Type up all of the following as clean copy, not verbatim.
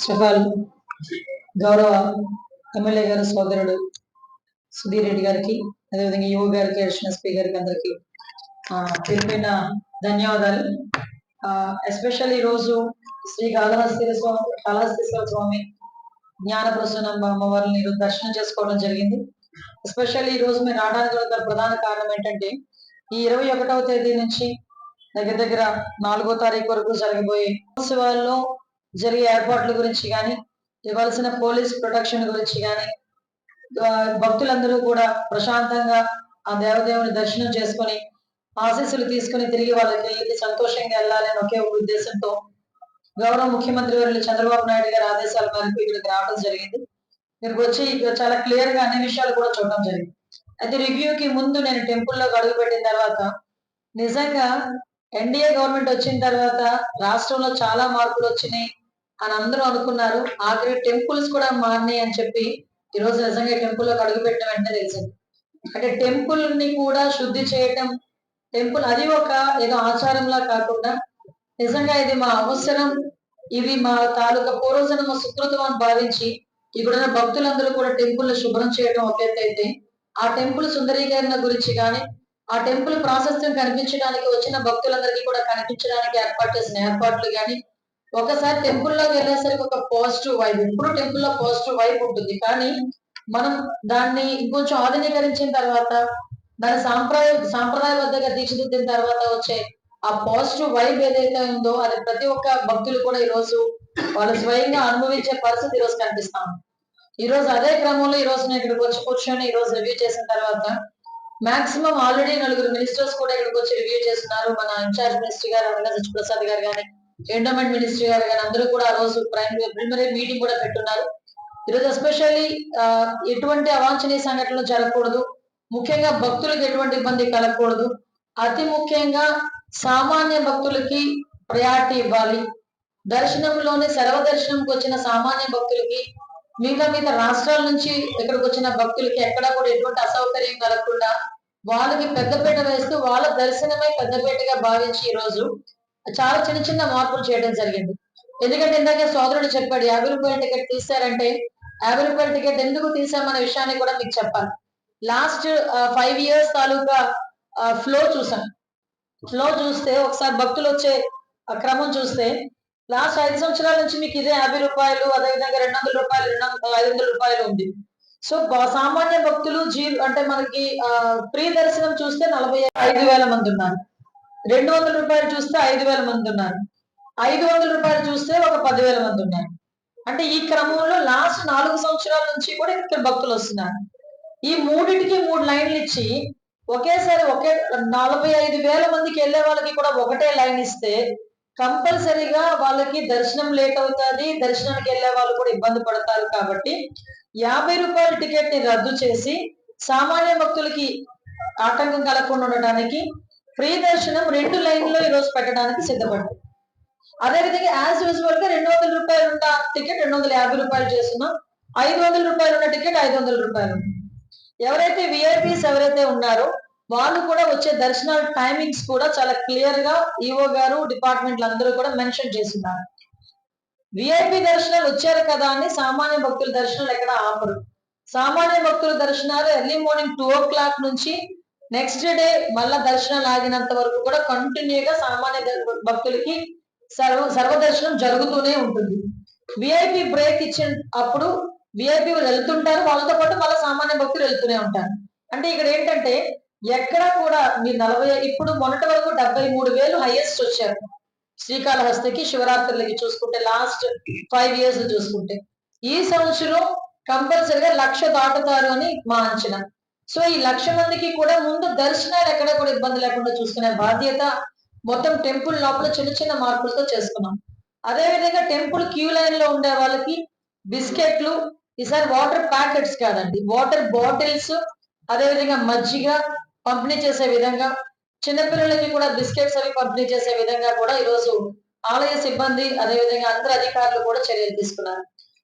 First of all గౌరవ MLA గారి సోదరుడు సుధీర్ రెడ్డి గారికి, అదేవిధంగా యువ గారికి, ఎస్పీ గారికి అందరికి తెలిపిన ధన్యవాదాలు. ఎస్పెషల్లీ ఈరోజు శ్రీ కాళహస్తీశ్వర స్వామి జ్ఞాన ప్రసూనమ్మ అమ్మవారిని ఈరోజు దర్శనం చేసుకోవడం జరిగింది. ఎస్పెషల్లీ ఈ రోజు మేము రావడానికి ప్రధాన కారణం ఏంటంటే, ఈ 21వ తేదీ నుంచి దగ్గర దగ్గర 4వ తారీఖు వరకు జరగబోయే ఉత్సవాల్లో జరిగే ఏర్పాట్ల గురించి కానీ, ఇవ్వాల్సిన పోలీస్ ప్రొటెక్షన్ గురించి కానీ, భక్తులందరూ కూడా ప్రశాంతంగా ఆ దేవదేవుని దర్శనం చేసుకొని ఆశీస్సులు తీసుకుని తిరిగి వాళ్ళకి వెళ్ళి సంతోషంగా వెళ్ళాలని ఒకే ఒక ఉద్దేశంతో గౌరవ ముఖ్యమంత్రి వర్యులు చంద్రబాబు నాయుడు గారి ఆదేశాల మేరకు ఇక్కడికి రావడం జరిగింది. ఇక్కడికి వచ్చి చాలా క్లియర్ గా అన్ని విషయాలు కూడా చూడడం జరిగింది. అయితే రివ్యూకి ముందు నేను టెంపుల్లోకి అడుగు పెట్టిన తర్వాత నిజంగా ఎన్డీఏ గవర్నమెంట్ వచ్చిన తర్వాత రాష్ట్రంలో చాలా మార్పులు వచ్చినాయి అని అందరూ అనుకున్నారు. ఆఖరి టెంపుల్స్ కూడా మారినాయి అని చెప్పి ఈ రోజు నిజంగా టెంపుల్లోకి అడుగు పెట్టిన వెంటనే తెలిసింది. అంటే టెంపుల్ ని కూడా శుద్ధి చేయటం, టెంపుల్ అది ఒక ఏదో ఆచారంలా కాకుండా నిజంగా ఇది మా అవసరం, ఇది మా తాలూకా పూర్వజన్మ సుకృతం అని భావించి ఇక్కడున్న భక్తులందరూ కూడా టెంపుల్ శుభ్రం చేయడం ఒకేటైతే, ఆ టెంపుల్ సుందరీకరణ గురించి కానీ, ఆ టెంపుల్ ప్రాశస్త్యం కనిపించడానికి వచ్చిన భక్తులందరికీ కూడా కనిపించడానికి ఏర్పాటు చేసిన ఏర్పాట్లు కానీ, ఒకసారి టెంపుల్లోకి వెళ్ళేసరికి ఒక పాజిటివ్ వైబ్, ఎప్పుడు టెంపుల్లో పాజిటివ్ వైబ్ ఉంటుంది. కానీ మనం దాన్ని ఇంకొంచెం ఆధునీకరించిన తర్వాత, దాని సాంప్రదాయబద్ధంగా తీర్చిదిద్దిన తర్వాత వచ్చే ఆ పాజిటివ్ వైబ్ ఏదైతే ఉందో అది ప్రతి ఒక్క భక్తులు కూడా ఈ రోజు వాళ్ళు స్వయంగా అనుభవించే పరిస్థితి ఈ రోజు కనిపిస్తాం. ఈ రోజు అదే క్రమంలో ఈ రోజు నేను ఇక్కడికి వచ్చి కూర్చొని ఈ రోజు రివ్యూ చేసిన తర్వాత మాక్సిమం ఆల్రెడీ 4 మినిస్టర్స్ కూడా ఇక్కడికి వచ్చి రివ్యూ చేస్తున్నారు. మన ఇన్ఛార్జ్ మినిస్టర్ గారు అనగా సత్యప్రసాద్ గారు కానీ, ఎండోమెంట్ మినిస్టర్ గారు కానీ అందరూ కూడా ఆ రోజు ప్రిలిమినరీ మీటింగ్ కూడా పెట్టున్నారు. ఈరోజు ఎస్పెషల్లీ ఎటువంటి అవాంఛనీయ సంఘటనలు జరగకూడదు, ముఖ్యంగా భక్తులకు ఎటువంటి ఇబ్బంది కలగకూడదు, అతి ముఖ్యంగా సామాన్య భక్తులకి ప్రయారిటీ ఇవ్వాలి. దర్శనంలోనే సర్వదర్శనంకి వచ్చిన సామాన్య భక్తులకి, మిగతా రాష్ట్రాల నుంచి ఇక్కడికి వచ్చిన భక్తులకి ఎక్కడా కూడా ఎటువంటి అసౌకర్యం కలగకుండా వాళ్ళకి పెద్దపీట వేస్తూ వాళ్ళ దర్శనమే పెద్దపీటగా భావించి ఈ రోజు చాలా చిన్న చిన్న మార్పులు చేయడం జరిగింది. ఎందుకంటే ఇందాకే సోదరుడు చెప్పాడు 50 రూపాయల టికెట్ తీశారంటే 50 రూపాయల టికెట్ ఎందుకు తీసామనే విషయాన్ని కూడా మీకు చెప్పాలి. లాస్ట్ 5 years తాలూకా ఫ్లో చూసాం. ఫ్లో చూస్తే ఒకసారి భక్తులు వచ్చే క్రమం చూస్తే లాస్ట్ 5 సంవత్సరాల నుంచి మీకు ఇదే 50 రూపాయలు, అదేవిధంగా 200 రూపాయలు, 500 రూపాయలు ఉంది. సో సామాన్య భక్తులు అంటే మనకి ఫ్రీ దర్శనం చూస్తే 45,000 మంది ఉన్నారు, 200 రూపాయలు చూస్తే 5,000 మంది ఉన్నారు, 500 రూపాయలు చూస్తే ఒక 10,000 మంది ఉన్నారు. అంటే ఈ క్రమంలో లాస్ట్ 4 సంవత్సరాల నుంచి కూడా ఇక్కడ భక్తులు వస్తున్నారు. ఈ మూడింటికి 3 లైన్లు ఇచ్చి ఒకేసారి 45,000 మందికి వెళ్లే వాళ్ళకి కూడా ఒకటే లైన్ ఇస్తే కంపల్సరీగా వాళ్ళకి దర్శనం లేట్ అవుతుంది, దర్శనానికి వెళ్లే వాళ్ళు కూడా ఇబ్బంది పడతారు. కాబట్టి 50 రూపాయల టికెట్ ని రద్దు చేసి సామాన్య భక్తులకి ఆటంకం కలగకుండా ఉండడానికి ఫ్రీ దర్శనం 2 లైన్లో ఈ రోజు పెట్టడానికి సిద్ధపడ్డారు. అదేవిధంగా యాజ్ యూజువల్ గా 200 రూపాయలు ఉన్న టికెట్ 250 రూపాయలు చేస్తున్నాం, 500 రూపాయలు ఉన్న టికెట్ 500 రూపాయలు. ఎవరైతే విఐపీస్ ఎవరైతే ఉన్నారో వాళ్ళు కూడా వచ్చే దర్శనాల టైమింగ్స్ కూడా చాలా క్లియర్ గా ఈఓ గారు, డిపార్ట్మెంట్లు అందరూ కూడా మెన్షన్ చేస్తున్నారు. విఐపి దర్శనాలు వచ్చారు కదా అని సామాన్య భక్తుల దర్శనాలు ఎక్కడ ఆపరు. సామాన్య భక్తుల దర్శనాలు ఎర్లీ మార్నింగ్ 2 o'clock నుంచి నెక్స్ట్ డే మళ్ళా దర్శనాలు ఆగినంత వరకు కూడా కంటిన్యూగా సామాన్య భక్తులకి సర్వదర్శనం జరుగుతూనే ఉంటుంది. విఐపి బ్రేక్ ఇచ్చిన అప్పుడు విఐపి వెళ్తుంటారు, వాళ్ళతో పాటు మళ్ళీ సామాన్య భక్తులు వెళ్తూనే ఉంటారు. అంటే ఇక్కడ ఏంటంటే ఎక్కడ కూడా మీరు ఇప్పుడు మొన్నటి వరకు 73,000 హైయెస్ట్ వచ్చారు శ్రీకాళహస్తికి శివరాత్రులకి చూసుకుంటే, లాస్ట్ 5 years చూసుకుంటే. ఈ సంవత్సరం కంపల్సరిగా 1,00,000 దాటుతారు అని మా అంచనా. సో ఈ 1,00,000 మందికి కూడా ముందు దర్శనాలు ఎక్కడ కూడా ఇబ్బంది లేకుండా చూసుకునే బాధ్యత మొత్తం టెంపుల్ లోపల చిన్న చిన్న మార్పులతో చేసుకున్నాం. అదేవిధంగా టెంపుల్ క్యూ లైన్ లో ఉండే వాళ్ళకి బిస్కెట్లు, ఈసారి వాటర్ ప్యాకెట్స్ కాదండి, వాటర్ బాటిల్స్, అదేవిధంగా మజ్జిగ పంపిణీ చేసే విధంగా, చిన్నపిల్లలకి కూడా బిస్కెట్స్ అవి పంపిణీ చేసే విధంగా కూడా ఈరోజు ఆలయ సిబ్బంది అదేవిధంగా అందరు అధికారులు కూడా చర్యలు తీసుకున్నారు.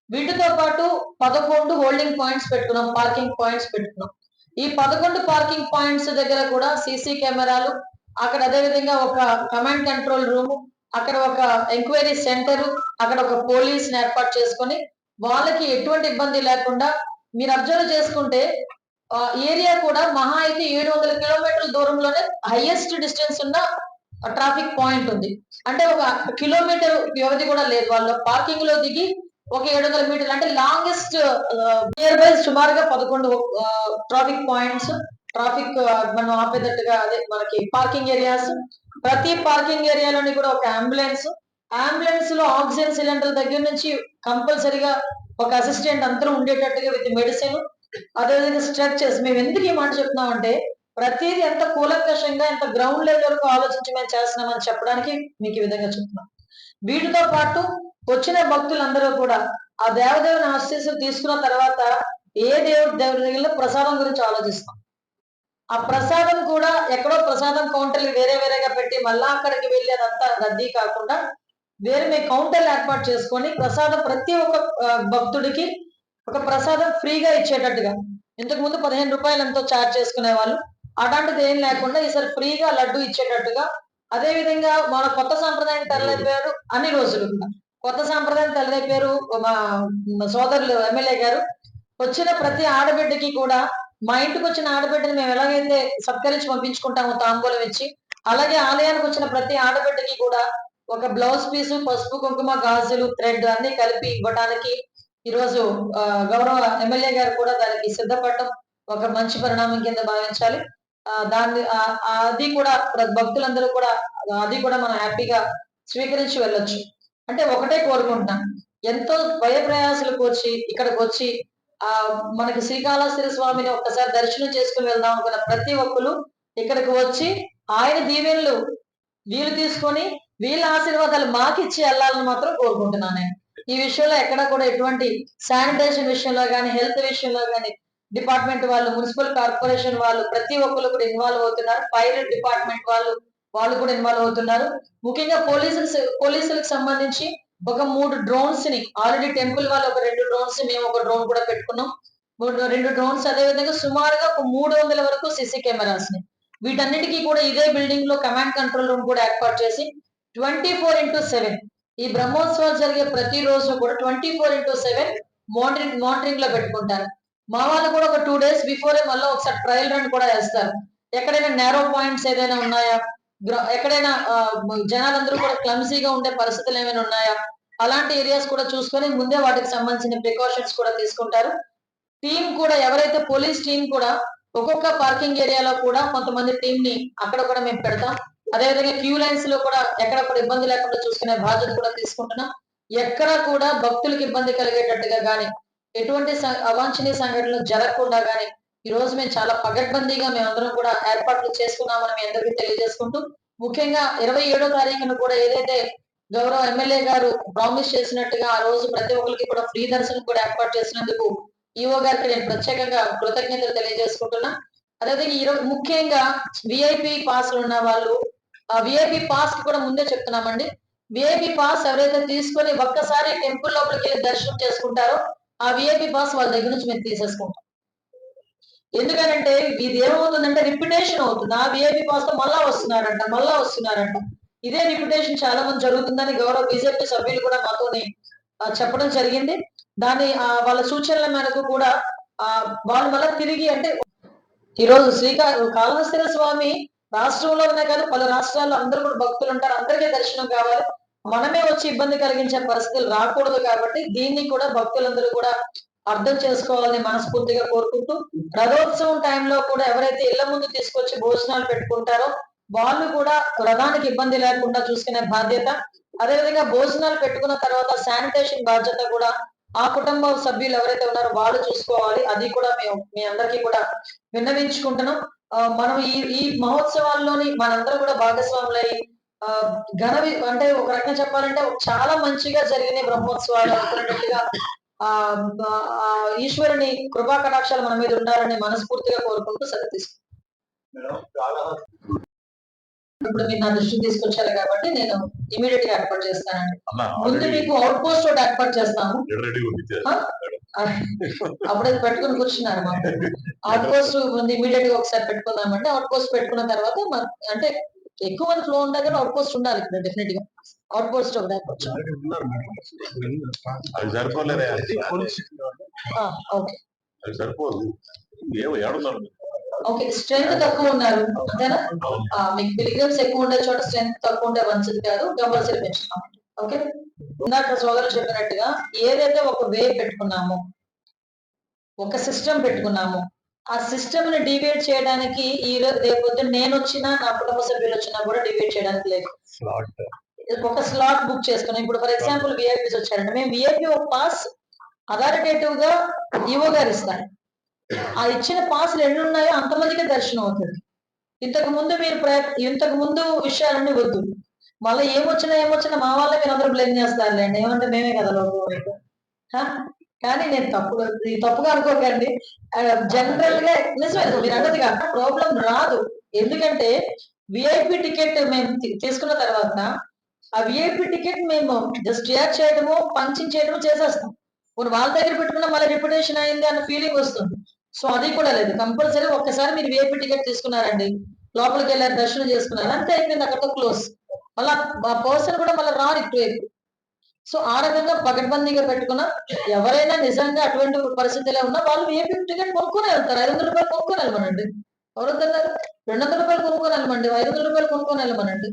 వీటితో పాటు 11 హోల్డింగ్ పాయింట్స్ పెట్టుకున్నాం, పార్కింగ్ పాయింట్స్ పెట్టుకున్నాం. ఈ 11 పార్కింగ్ పాయింట్స్ దగ్గర కూడా సీసీ కెమెరాలు, అక్కడ అదేవిధంగా ఒక కమాండ్ కంట్రోల్ రూమ్, అక్కడ ఒక ఎంక్వైరీ సెంటర్, అక్కడ ఒక పోలీస్ ఏర్పాటు చేసుకొని వాళ్ళకి ఎటువంటి ఇబ్బంది లేకుండా మీరు అబ్జర్వ్ చేసుకుంటే ఏరియా కూడా మహా అయితే 700 కిలోమీటర్ల దూరంలోనే హైయెస్ట్ డిస్టెన్స్ ఉన్న ట్రాఫిక్ పాయింట్ ఉంది. అంటే ఒక కిలోమీటర్ వ్యవధి కూడా లేదు. వాళ్ళు పార్కింగ్ లో దిగి ఒక 700 మీటర్లు అంటే లాంగెస్ట్ నియర్ బై సుమారుగా 11 ట్రాఫిక్ పాయింట్స్, ట్రాఫిక్ మనం ఆపేటట్టుగా అదే మనకి పార్కింగ్ ఏరియాస్, ప్రతి పార్కింగ్ ఏరియాలోని కూడా ఒక అంబులెన్స్ లో ఆక్సిజన్ సిలిండర్ దగ్గర నుంచి కంపల్సరీగా ఒక అసిస్టెంట్ అందరూ ఉండేటట్టుగా విత్ మెడిసిన్, అదేవిధంగా స్ట్రక్చర్స్. మేము ఎందుకు ఈ మాట చెప్తున్నామంటే ప్రతిదీ ఎంత కూలంకషంగా ఎంత గ్రౌండ్ లెవెల్ వరకు ఆలోచించి మేము చేస్తున్నామని చెప్పడానికి మీకు ఈ విధంగా చెప్తున్నాం. వీటితో పాటు వచ్చిన భక్తులందరూ కూడా ఆ దేవదేవుని ఆశీస్సులు తీసుకున్న తర్వాత ఏ దేవుడి దగ్గర ప్రసాదం గురించి ఆలోచిస్తాం. ఆ ప్రసాదం కూడా ఎక్కడో ప్రసాదం కౌంటర్లు వేరే వేరేగా పెట్టి మళ్ళా అక్కడికి వెళ్ళి అదంతా రద్దీ కాకుండా వేరే మీ కౌంటర్లు ఏర్పాటు చేసుకొని ప్రసాదం ప్రతి ఒక్క భక్తుడికి ఒక ప్రసాదం ఫ్రీగా ఇచ్చేటట్టుగా. ఇంతకు ముందు 15 రూపాయలు ఎంతో ఛార్జ్ చేసుకునే వాళ్ళు, అలాంటిది ఏం లేకుండా ఈసారి ఫ్రీగా లడ్డు ఇచ్చేటట్టుగా. అదే విధంగా మన కొత్త సాంప్రదాయం తెరలేపారు అన్ని రోజులు కూడా. కొత్త సాంప్రదాయం తెరలేపారు మా సోదరులు ఎమ్మెల్యే గారు. వచ్చిన ప్రతి ఆడబిడ్డకి కూడా మా ఇంటికి వచ్చిన ఆడబిడ్డని మేము ఎలాగైతే సత్కరించి పంపించుకుంటామో తాంబూలం ఇచ్చి, అలాగే ఆలయానికి వచ్చిన ప్రతి ఆడబిడ్డకి కూడా ఒక బ్లౌజ్ పీసు, పసుపు, కుంకుమ, గాజులు, థ్రెడ్ అన్ని కలిపి ఇవ్వడానికి ఈరోజు గౌరవ ఎమ్మెల్యే గారు కూడా దానికి సిద్ధపడటం ఒక మంచి పరిణామం కింద భావించాలి. దాన్ని అది కూడా భక్తులందరూ కూడా అది కూడా మనం హ్యాపీగా స్వీకరించి వెళ్ళొచ్చు. అంటే ఒకటే కోరుకుంటున్నాను, ఎంతో భయ ప్రయాసాలకు వచ్చి ఇక్కడికి వచ్చి మనకి శ్రీకాళహస్తి స్వామిని ఒక్కసారి దర్శనం చేసుకుని వెళ్దాం అనుకున్న ప్రతి ఒక్కరు ఇక్కడికి వచ్చి ఆయన దీవెనలు వీళ్ళు తీసుకొని వీళ్ళ ఆశీర్వాదాలు మాకిచ్చి వెళ్ళాలని మాత్రం కోరుకుంటున్నాను నేను. ఈ విషయంలో ఎక్కడ కూడా ఎటువంటి శానిటేషన్ విషయంలో కానీ, హెల్త్ విషయంలో కానీ డిపార్ట్మెంట్ వాళ్ళు, మున్సిపల్ కార్పొరేషన్ వాళ్ళు ప్రతి ఒక్కరు కూడా ఇన్వాల్వ్ అవుతున్నారు. ఫైర్ డిపార్ట్మెంట్ వాళ్ళు కూడా ఇన్వాల్వ్ అవుతున్నారు. ముఖ్యంగా పోలీసులకు సంబంధించి ఒక 3 డ్రోన్స్ ని ఆల్రెడీ టెంపుల్ వాళ్ళు ఒక 2 డ్రోన్స్, మేము ఒక డ్రోన్ కూడా పెట్టుకున్నాం. 2 డ్రోన్స్, అదే విధంగా సుమారుగా ఒక 300 వరకు సీసీ కెమెరాస్ ని వీటన్నిటికీ కూడా ఇదే బిల్డింగ్ లో కమాండ్ కంట్రోల్ రూమ్ కూడా ఏర్పాటు చేసి 24/7 ఈ బ్రహ్మోత్సవాలు జరిగే ప్రతి రోజు కూడా 24/7 మానిటరింగ్ లో పెట్టుకుంటారు. మా వాళ్ళు కూడా ఒక 2 days బిఫోరే మళ్ళీ ఒకసారి ట్రయల్ రన్ కూడా వేస్తారు. ఎక్కడైనా నేరో పాయింట్స్ ఏదైనా ఉన్నాయా, ఎక్కడైనా జనాలందరూ కూడా క్లమ్సీగా ఉండే పరిస్థితులు ఏమైనా ఉన్నాయా, అలాంటి ఏరియాస్ కూడా చూసుకొని ముందే వాటికి సంబంధించిన ప్రికాషన్స్ కూడా తీసుకుంటారు. టీం కూడా ఎవరైతే పోలీస్ టీం కూడా ఒక్కొక్క పార్కింగ్ ఏరియాలో కూడా కొంతమంది టీం ని అక్కడ కూడా మేము పెడతాం. అదేవిధంగా క్యూ లైన్స్ లో కూడా ఎక్కడ కూడా ఇబ్బంది లేకుండా చూసుకునే బాధ్యత కూడా తీసుకుంటున్నాం. ఎక్కడ కూడా భక్తులకు ఇబ్బంది కలిగేటట్టుగా గాని, ఎటువంటి అవాంఛనీయ సంఘటనలు జరగకుండా గాని ఈ రోజు మేము చాలా పగడ్బందీగా మేమందరం కూడా ఏర్పాట్లు చేసుకున్నామని మీ అందరికీ తెలియజేసుకుంటూ, ముఖ్యంగా 27వ తారీఖున కూడా ఏదైతే గౌరవ ఎమ్మెల్యే గారు ప్రామిస్ చేసినట్టుగా ఆ రోజు ప్రతి ఒక్కరికి కూడా ఫ్రీ దర్శనం కూడా ఏర్పాటు చేసినందుకు ఈఓ గారికి నేను ప్రత్యేకంగా కృతజ్ఞతలు తెలియజేసుకుంటున్నా. అదేవిధంగా ఈరోజు ముఖ్యంగా విఐపి పాస్లు ఉన్న వాళ్ళు విఐపి పాస్ కూడా ముందే చెప్తున్నామండి. విఐపి పాస్ ఎవరైతే తీసుకొని ఒక్కసారి టెంపుల్ లోపలికి వెళ్ళి దర్శనం చేసుకుంటారో ఆ విఐపి పాస్ వాళ్ళ దగ్గర నుంచి మేము తీసేసుకుంటాం. ఎందుకనంటే ఇది ఏమవుతుందంటే రిప్యుటేషన్ అవుతుంది. ఆ విఐపి పాస్ తో మళ్ళా వస్తున్నారంట. ఇదే రిప్యుటేషన్ చాలా మంది జరుగుతుందని గౌరవ బీజేపీ సభ్యులు కూడా మాతోని చెప్పడం జరిగింది. దాని వాళ్ళ సూచనల మేరకు కూడా వాళ్ళు మళ్ళీ తిరిగి అంటే ఈరోజు కాళహస్తి స్వామి రాష్ట్రంలోనే కాదు పలు రాష్ట్రాల్లో అందరూ కూడా భక్తులు ఉంటారు, అందరికీ దర్శనం కావాలి. మనమే వచ్చి ఇబ్బంది కలిగించే పరిస్థితులు రాకూడదు కాబట్టి దీన్ని కూడా భక్తులందరూ కూడా అర్థం చేసుకోవాలని మనస్ఫూర్తిగా కోరుకుంటూ, రథోత్సవం టైంలో కూడా ఎవరైతే ఇళ్ల ముందు తీసుకొచ్చి భోజనాలు పెట్టుకుంటారో వాళ్ళు కూడా రథానికి ఇబ్బంది లేకుండా చూసుకునే బాధ్యత, అదేవిధంగా భోజనాలు పెట్టుకున్న తర్వాత శానిటేషన్ బాధ్యత కూడా ఆ కుటుంబ సభ్యులు ఎవరైతే ఉన్నారో వాళ్ళు చూసుకోవాలి. అది కూడా మేము మీ అందరికీ కూడా విన్నవించుకుంటున్నాం. మనం ఈ మహోత్సవాల్లోని మనందరూ కూడా భాగస్వాములై అంటే ఒక రకంగా చెప్పాలంటే చాలా మంచిగా జరిగిన బ్రహ్మోత్సవాలు అనుకున్నట్టుగా ఈశ్వరుని కృపా కటాక్షాలు మన మీద ఉండాలని మనస్ఫూర్తిగా కోరుకుంటూ సెలవు తీసుకుంటాను. ఇప్పుడు మీరు నా దృష్టికి తీసుకొచ్చారు కాబట్టి నేను ఇమీడియట్ గా ఏర్పాటు చేస్తానండి. ముందు మీకు అవుట్ పోస్ట్ ఒకటి ఏర్పాటు చేస్తాము. అప్పుడే పెట్టుకుని కూర్చున్నారు మాకు. అవుట్ పోస్ట్ ముందు ఇమీడియట్ గా ఒకసారి పెట్టుకుందామంటే అవుట్ పోస్ట్ పెట్టుకున్న తర్వాత అంటే ఎక్కువ మంది ఫ్లో ఉండాలి కానీ అవుట్ పోస్ట్ ఉండాలి ఇక్కడ డెఫినెట్ గా. అవుట్ పోస్ట్ ఒకటి అది సరిపోలేదా? ఓకే అది సరిపోదు. ఓకే, స్ట్రెంత్ తక్కువ ఉన్నారు అంతేనా? మీకు పిలిగ్రిమ్స్ ఎక్కువ ఉండే చోట స్ట్రెంత్ తక్కువ ఉంటే మంచిది కాదు, కంపల్సరీ పెంచుతాం. ఓకే, ఇందాక సోదరులు చెప్పినట్టుగా ఏదైతే ఒక వే పెట్టుకున్నామో, ఒక సిస్టమ్ పెట్టుకున్నామో, ఆ సిస్టమ్ ని డివైడ్ చేయడానికి ఈ రేపు నేను వచ్చినా నా కుటుంబ సభ్యులు వచ్చినా కూడా డివైడ్ చేయడానికి లేదు. ఒక స్లాట్ బుక్ చేసుకున్నాం. ఇప్పుడు ఫర్ ఎగ్జాంపుల్ విఐపీస్ వచ్చారంటే మేము విఐపీ ఒక పాస్ అథారిటేటివ్ గా ఈవో గారు ఇస్తారు. ఆ ఇచ్చిన పాసులు ఎన్ని ఉన్నాయో అంతమందికి దర్శనం అవుతుంది. ఇంతకు ముందు విషయాలన్నీ వద్దు, మళ్ళీ ఏమొచ్చినా మా వాళ్ళే మీరు అందరూ బ్లేమ్ చేస్తారులేండి, ఏమంటే మేమే కదా లోపల. కానీ నేను తప్పుగా అనుకోకండి. జనరల్ గా నిజమే మీరు అన్నది కాక ప్రాబ్లం రాదు. ఎందుకంటే విఐపి టికెట్ మేము తీసుకున్న తర్వాత ఆ విఐపి టికెట్ మేము జస్ట్ యాడ్ చేయడము, పంచింగ్ చేయడము చేసేస్తాం. ఇప్పుడు వాళ్ళ దగ్గర పెట్టుకున్నా మళ్ళీ రిప్యుటేషన్ అయింది అన్న ఫీలింగ్ వస్తుంది. సో అది కూడా లేదు. కంపల్సరీ ఒక్కసారి మీరు విఐపి టికెట్ తీసుకున్నారండి, లోపలికి వెళ్ళారు, దర్శనం చేసుకున్నారు, అంతే అయిపోయింది, అక్కడతో క్లోజ్. మళ్ళీ ఆ పర్సన్ కూడా మళ్ళీ రారు ఇటువైపు. సో ఆ రకంగా పకడ్బందీగా పెట్టుకున్నా ఎవరైనా నిజంగా అటువంటి పరిస్థితిలో ఉన్నా వాళ్ళు విఐపి టికెట్ కొనుక్కొని వెళ్తారు. 500 రూపాయలు కొనుక్కొని వెళ్ళమనండి. ఎవరొద్దన్నారు? 200 రూపాయలు కొనుక్కొని వెళ్ళమండి, 500 రూపాయలు కొనుక్కొని వెళ్ళమనండి.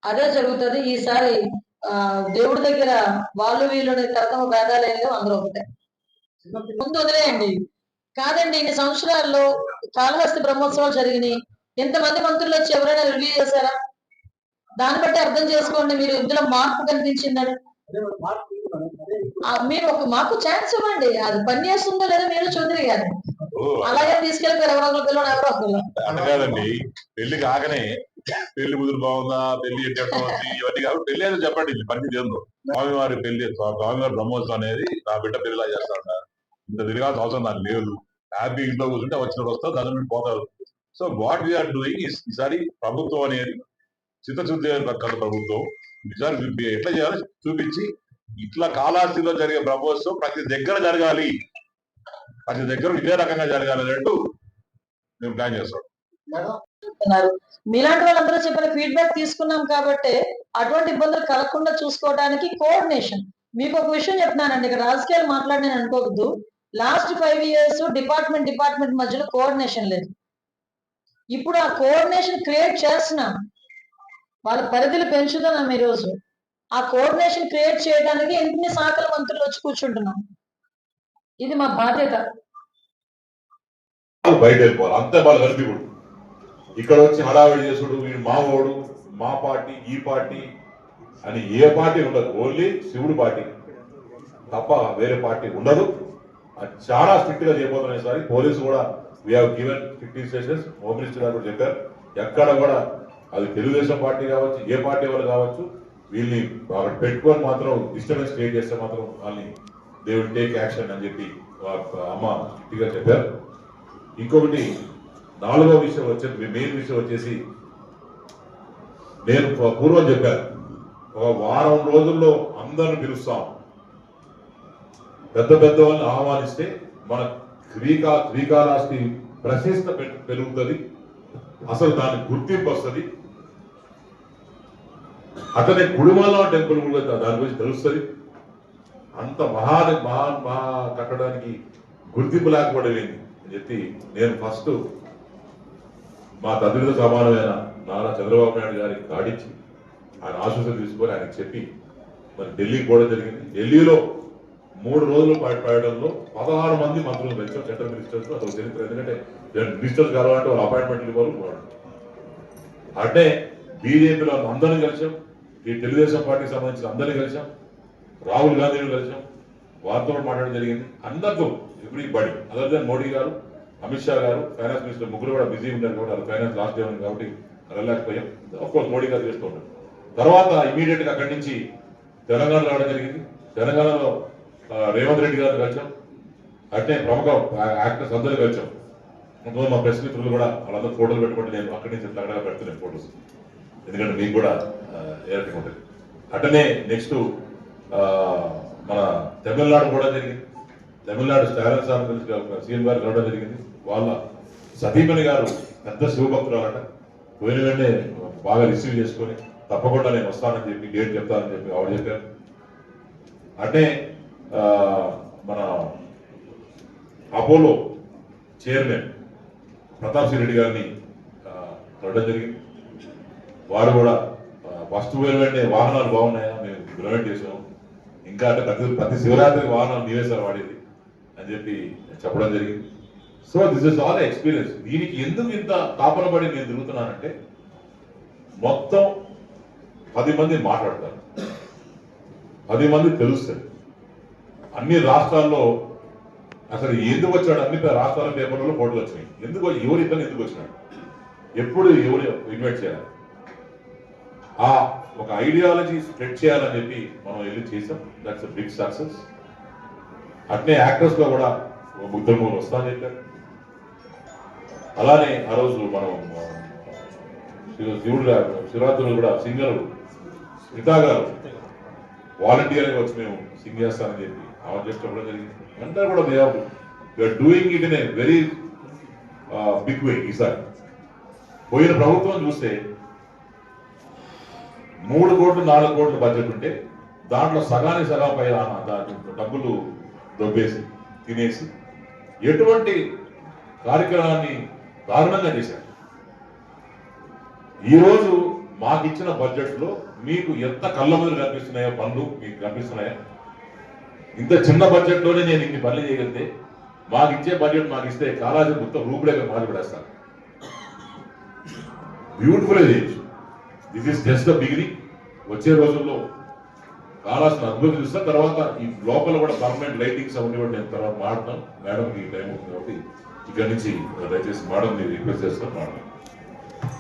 అదే జరుగుతుంది. ఈసారి దేవుడి దగ్గర వాళ్ళు వీళ్ళు తరతమ భేదాలు ఏం లేవు, అందరూ ఒకటే. ముందు వదిలేయండి. కాదండి, ఇన్ని సంవత్సరాల్లో కాళహస్తి బ్రహ్మోత్సవాలు జరిగినాయి, ఇంతమంది మంత్రులు వచ్చి ఎవరైనా రివ్యూ చేశారా? దాన్ని బట్టి అర్థం చేసుకోండి మీరు ఇందులో మార్పు కనిపించిందని. మీరు మాకు ఛాన్స్ ఇవ్వండి, అది పని చేస్తుందో లేదో మీరు చూద్దరు కానీ అలాగే తీసుకెళ్ళిపోయారు ఎవరో ఒకరు. అనగాదండి, పెళ్లి కాకనే పెళ్లి కుదురు బాగుందా, పెళ్లి ఇవన్నీ కాదు, పెళ్లి అయితే చెప్పండి, పని చేద్దాం. స్వామివారి పెళ్లి, స్వామివారి బ్రహ్మోత్సవం అనేది నా బిడ్డ పెళ్లిలా చేస్తా. ఇంత తిరగాల్సిన అవసరం నాకు లేదు. హ్యాపీ ఇంట్లో కూర్చుంటే వచ్చినప్పుడు వస్తారు, దాని నుండి పోతారు. సో వాట్ వీఆర్ డూయింగ్ ఈసారి ప్రభుత్వం అనేది చిత్తశుద్ధి ప్రకారం ప్రభుత్వం ఈసారి ఎట్లా చేయాలో చూపించి, ఇట్లా కాళహస్తిలో జరిగే బ్రహ్మోత్సవం ప్రతి దగ్గర జరగాలి, ప్రతి దగ్గర ఇదే రకంగా జరగాలి అన్నట్టు మేము ప్లాన్ చేస్తాం. మీలాంటి వాళ్ళందరూ చెప్పిన ఫీడ్బ్యాక్ తీసుకున్నాం కాబట్టి అటువంటి ఇబ్బందులు కలగకుండా చూసుకోవడానికి కోఆర్డినేషన్. మీకు ఒక విషయం చెప్తున్నానండి, ఇక్కడ రాజకీయాలు మాట్లాడిన అనుకోవద్దు. లాస్ట్ 5 years డిపార్ట్మెంట్ మధ్యలో కోఆర్డినేషన్ లేదు. ఇప్పుడు ఆ కోఆర్డినేషన్ క్రియేట్ చేస్తున్నాం, వాళ్ళ పరిధిని పెంచుతున్నాం. ఈరోజు ఆ కోఆర్డినేషన్ క్రియేట్ చేయడానికి ఎన్ని శాఖల మంత్రులు వచ్చి కూర్చుంటున్నాం. ఇది మా బాధ్యత. బయట వెళ్ళిపోవాలి అంతే. వాళ్ళు కలిపి కూడా ఇక్కడ వచ్చి హడావిడి చేసుడు, వీడు మా ఓడు, మా పార్టీ, ఈ పార్టీ అని ఏ పార్టీ ఉండదు. ఓన్లీ శివుడు పార్టీ తప్ప వేరే పార్టీ ఉండదు. అది చాలా స్ట్రిక్ట్ గా చేయబోతున్నాయి. సారి పోలీసు కూడా we have given 15 sessions. Home minister గారు కూడా చెప్పారు, ఎక్కడ కూడా అది తెలుగుదేశం పార్టీ కావచ్చు, ఏ పార్టీ వాళ్ళు కావచ్చు, వీళ్ళని పెట్టుకొని మాత్రం డిస్టర్బెన్స్ క్రియేట్ చేస్తే మాత్రం వాళ్ళని దే విల్ టేక్ యాక్షన్ అని చెప్పి అమ్మ గట్టిగా చెప్పారు. ఇంకొకటి 4వ విషయం వచ్చేది, మెయిన్ విషయం వచ్చేసి, నేను పూర్వం చెప్పాను, ఒక వారం రోజుల్లో అందరిని పిలుస్తాం, పెద్ద వాళ్ళని ఆహ్వానిస్తే మన శ్రీకాళహస్తి ప్రశస్త పెరుగుతుంది, అసలు దాని గుర్తింపు వస్తుంది. అతని కుడుమల టెంపుల్ కూడా దాని గురించి తెలుస్తుంది. అంత మహా కట్టడానికి గుర్తింపు లేకపోవడమేంది అని చెప్పి నేను ఫస్ట్ మా తండ్రితో సమానమైన నారా చంద్రబాబు నాయుడు గారికి కాడించి ఆయన ఆశీస్సులు తీసుకొని ఆయనకు చెప్పి మరి ఢిల్లీకి పోవడం జరిగింది. ఢిల్లీలో 3 రోజులు పడడంలో 16 మంది మంత్రులు పెంచారు, సెంట్రల్ మినిస్టర్స్. అదొక చరిత్ర. ఎందుకంటే మినిస్టర్స్ కలవాలంటే వాళ్ళు అపాయింట్మెంట్లు ఇవ్వరు. అంటే బీజేపీలో అందరినీ కలిసాం, ఈ తెలుగుదేశం పార్టీకి సంబంధించిన అందరినీ కలిసాం, రాహుల్ గాంధీని కలిసాం, వారితో మాట్లాడడం జరిగింది. అందరితో ఎవ్రీబడి అదర్ దెన్ మోడీ గారు, అమిత్ షా గారు, ఫైనాన్స్ మినిస్టర్ ముగ్గురు కూడా బిజీ ఉన్నారు కాబట్టి అది ఫైనాన్స్ లాస్ట్ డే ఉంది కాబట్టి వెళ్ళలేకపోయాం. ఆఫ్కోర్స్ మోడీ గారు చేస్తూ ఉంటారు. తర్వాత ఇమీడియట్ గా అక్కడి నుంచి తెలంగాణ రావడం జరిగింది. తెలంగాణలో రేవంత్ రెడ్డి గారు కలిసాం, అట్నే ప్రముఖ యాక్టర్స్ అందరూ కలిసాం. మా ప్రెస్ మిత్రులు కూడా వాళ్ళందరూ ఫోటోలు పెట్టుకుంటే నేను అక్కడి నుంచి అక్కడ పెడుతున్నాను ఫోటోస్, ఎందుకంటే మీకు కూడా ఏర్పడి ఉంటుంది. అట్టనే నెక్స్ట్ మన తమిళనాడు కూడా జరిగింది. తమిళనాడు స్టాలిన్ సార్ సీఎం గారు రావడం జరిగింది. వాళ్ళ సతీమణి గారు పెద్ద శివభక్తురాలట. పోయిన వెంటనే బాగా రిసీవ్ చేసుకొని తప్పకుండా నేను వస్తానని చెప్పి డేట్ చెప్తానని చెప్పి ఆవిడ చెప్పారు. అంటే మన అపోలో చైర్మన్ ప్రతాప్ సింగ్ రెడ్డి గారిని చూడడం జరిగింది. వారు కూడా ఫస్ట్ వెంటనే వాహనాలు బాగున్నాయా, మేము ఇంప్లిమెంట్ చేసాము, ఇంకా అంటే ప్రతి శివరాత్రికి వాహనాలు నీవే సార్ వాడేది అని చెప్పి చెప్పడం జరిగింది. So this is all experience. దీనికి ఎందుకు ఇంత తాపన పడి నేను తిరుగుతున్నానంటే, మొత్తం 10 మంది మాట్లాడతారు, 10 మంది తెలుస్తుంది. అన్ని రాష్ట్రాల్లో అసలు ఎందుకు వచ్చాడు, అన్ని రాష్ట్రాల పేపర్లలో ఫోటోలు వచ్చినాయి. ఎవరు ఇతను ఎందుకు వచ్చినాడు, ఎప్పుడు ఎవరు ఇన్వైట్ చేయాలి, ఆ ఒక ఐడియాలజీ స్ప్రెడ్ చేయాలని చెప్పి మనం వెళ్ళి చేసాం. That's big success. అట్నే యాక్టర్స్ లో కూడా 3 వస్తానని చెప్పారు. అలానే ఆ రోజు మనం శివరాత్రులు కూడా సింగర్ స్మితా గారు వాలంటీర్గా వచ్చి మేము సింగ్ చేస్తానని చెప్పి ఆమె చెప్పడం జరిగింది. అంతా కూడా we are doing it in a very big way. ఈసారి పోయిన ప్రభుత్వం చూస్తే 3 కోట్లు 4 కోట్ల బడ్జెట్ ఉంటే దాంట్లో సగానికి సగం పై డబ్బులు దొబ్బేసి తినేసి ఎటువంటి కార్యక్రమాన్ని దారుణంగా చేశారు. ఈరోజు మాకు ఇచ్చిన బడ్జెట్ లో మీకు ఎంత కళ్ళ ముందు కనిపిస్తున్నాయో పనులు మీకు కనిపిస్తున్నాయా? ఇంత చిన్న బడ్జెట్ లోనే నేను ఇన్ని పనులు చేయగలిగితే, మాకు ఇచ్చే బడ్జెట్ మాకు ఇస్తే కాలాజీ మొత్తం రూపురేఖ మార్చిపడేస్తాను. బ్యూటిఫుల్ చేయొచ్చు. This is just the beginning. వచ్చే రోజుల్లో కావాల్సిన అద్భుతం చూస్తా. తర్వాత ఈ లోపల కూడా పర్మనెంట్ లైటింగ్స్ అవన్నీ కూడా నేను తర్వాత మాడతాను. మేడం ఈ టైం ఉంది కాబట్టి ఇక్కడి నుంచి దయచేసి మేడం రిక్వెస్ట్ చేస్తాను. మాడతాను.